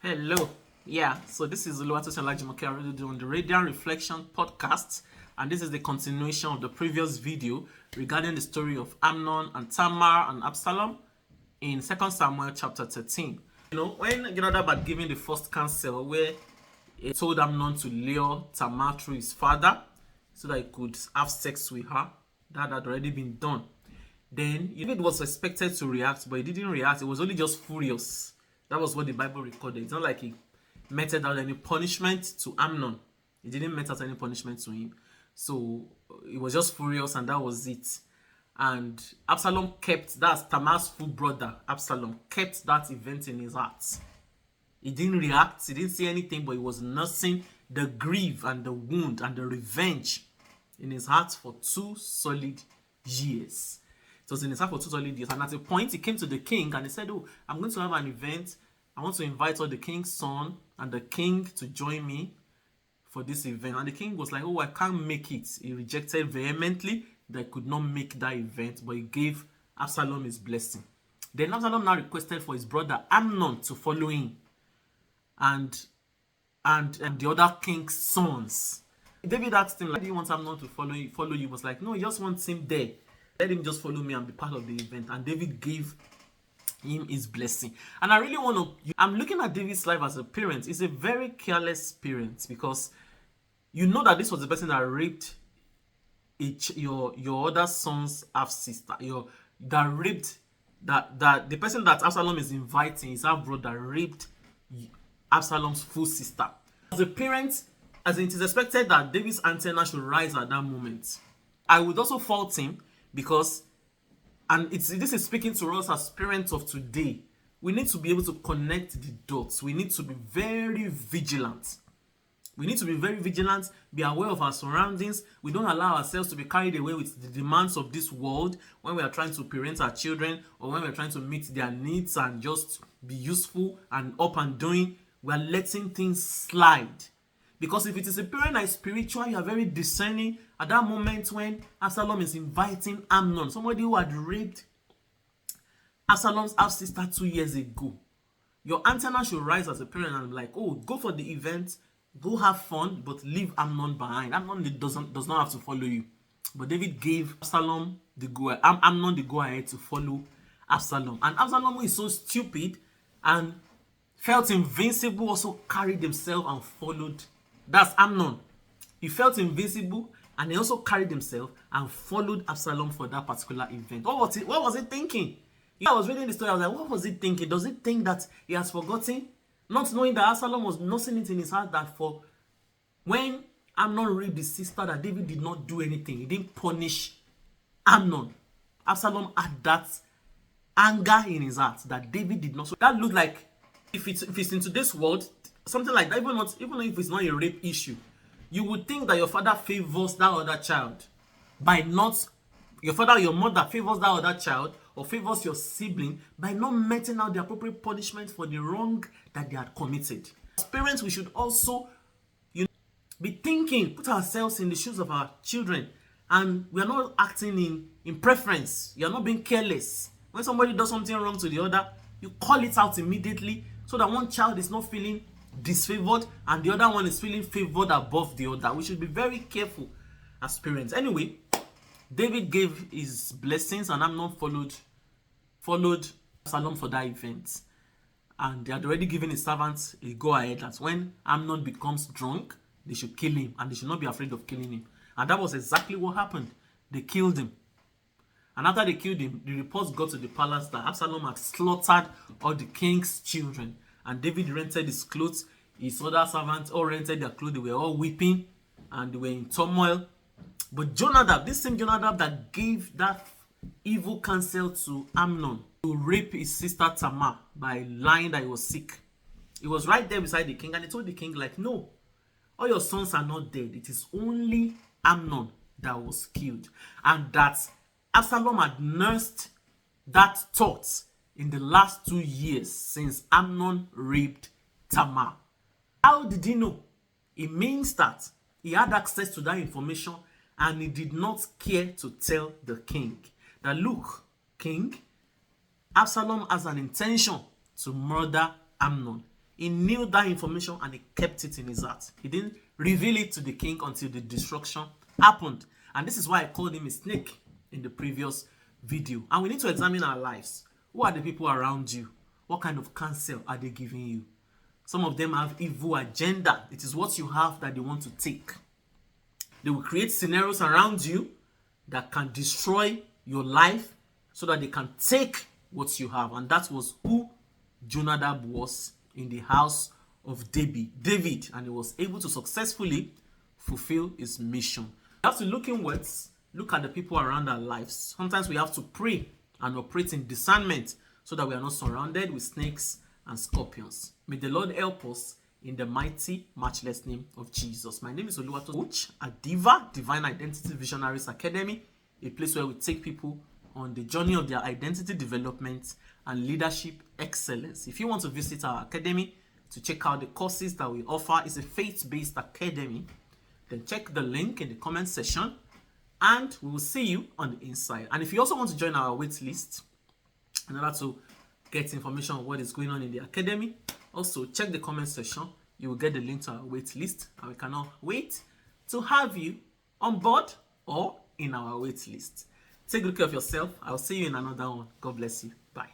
Hello. Yeah, so this is Oluwatosin Olajumoke on the Radiant Reflection podcast, and this is the continuation of the previous video regarding the story of Amnon and Tamar and Absalom in 2 Samuel chapter 13. When Jonadab had given the first counsel where he told Amnon to lure Tamar through his father so that he could have sex with her, that had already been done. Then David was expected to react, but he didn't react. He was only just furious. That was what the Bible recorded. It's not like he meted out any punishment to Amnon. He didn't mete out any punishment to him. So he was just furious, and that was it. And Absalom that's Tamar's full brother, Absalom, kept that event in his heart. He didn't react, he didn't say anything, but he was nursing the grief and the wound and the revenge in his heart for 2 solid years. It was in his heart for 2 solid years. And at a point, he came to the king and he said, "Oh, I'm going to have an event. I want to invite all the king's son and the king to join me for this event." And the king was like, "Oh, I can't make it." He rejected vehemently that he could not make that event, but he gave Absalom his blessing. Then Absalom now requested for his brother Amnon to follow him and the other king's sons. David asked him, like, "Do you want Amnon to follow you?" He was like, "No, he just wants him there. Let him just follow me and be part of the event." And David gave him his blessing. And I really want to, I'm looking at David's life as a parent. He's a very careless parent, because you know that this was the person that raped your other son's half sister. That the person that Absalom is inviting, his half brother, raped Absalom's full sister. As a parent, as it is expected that David's antenna should rise at that moment. I would also fault him because, and this is speaking to us as parents of today, we need to be able to connect the dots. We need to be very vigilant. Be aware of our surroundings. We don't allow ourselves to be carried away with the demands of this world when we are trying to parent our children, or when we are trying to meet their needs and just be useful and up and doing. We are letting things slide. Because if it is a parent that is spiritual, you are very discerning. At that moment when Absalom is inviting Amnon, somebody who had raped Absalom's half-sister 2 years ago, your antenna should rise as a parent and be like, "Oh, go for the event, go have fun, but leave Amnon behind." Amnon does not have to follow you. But David gave Amnon the go-ahead to follow Absalom. And Absalom, who is so stupid and felt invincible, also carried himself and followed. That's Amnon. He felt invincible and he also carried himself and followed Absalom for that particular event. What was he thinking? I was reading the story, I was like, what was he thinking? Does he think that he has forgotten? Not knowing that Absalom was nursing it in his heart that for when Amnon raped his sister, that David did not do anything. He didn't punish Amnon. Absalom had that anger in his heart that David did not. So that looked like, if it's in today's world, something like that, even if it's not a rape issue, you would think that your father favors that other child by not, your father or your mother favors that other child or favors your sibling by not meting out the appropriate punishment for the wrong that they had committed. As parents, we should also be thinking, put ourselves in the shoes of our children, and we are not acting in preference. You are not being careless. When somebody does something wrong to the other, you call it out immediately so that one child is not feeling disfavored and the other one is feeling favored above the other. We should be very careful as parents. Anyway, David gave his blessings and Amnon followed Absalom for that event. And they had already given his servants a go-ahead that when Amnon becomes drunk, they should kill him and they should not be afraid of killing him. And that was exactly what happened. They killed him. And after they killed him, the reports got to the palace that Absalom had slaughtered all the king's children. And David rented his clothes. His other servants all rented their clothes. They were all weeping and they were in turmoil. But Jonadab, this same Jonadab that gave that evil counsel to Amnon to rape his sister Tamar by lying that he was sick, he was right there beside the king, and he told the king, like, "No, all your sons are not dead. It is only Amnon that was killed." And that Absalom had nursed that thought in the last 2 years since Amnon raped Tamar. How did he know? It means that he had access to that information and he did not care to tell the king that, "Look, king, Absalom has an intention to murder Amnon. He knew that information and he kept it in his heart. He didn't reveal it to the king until the destruction happened. And this is why I called him a snake in the previous video. And we need to examine our lives. Who are the people around you? What kind of counsel are they giving you? Some of them have evil agenda. It is what you have that they want to take. They will create scenarios around you that can destroy your life so that they can take what you have. And that was who Jonadab was in the house of David, and he was able to successfully fulfill his mission. We have to look inwards, look at the people around our lives. Sometimes we have to pray and operate in discernment so that we are not surrounded with snakes and scorpions. May the Lord help us in the mighty, matchless name of Jesus. My name is Oluwatosin Coach at Diva, Divine Identity Visionaries Academy, a place where we take people on the journey of their identity development and leadership excellence. If you want to visit our academy to check out the courses that we offer, it's a faith-based academy, then check the link in the comment section and we will see you on the inside. And if you also want to join our wait list in order to get information on what is going on in the academy, also check the comment section. You will get the link to our wait list, and we cannot wait to have you on board or in our wait list. Take good care of yourself. I'll see you in another one. God bless you. Bye.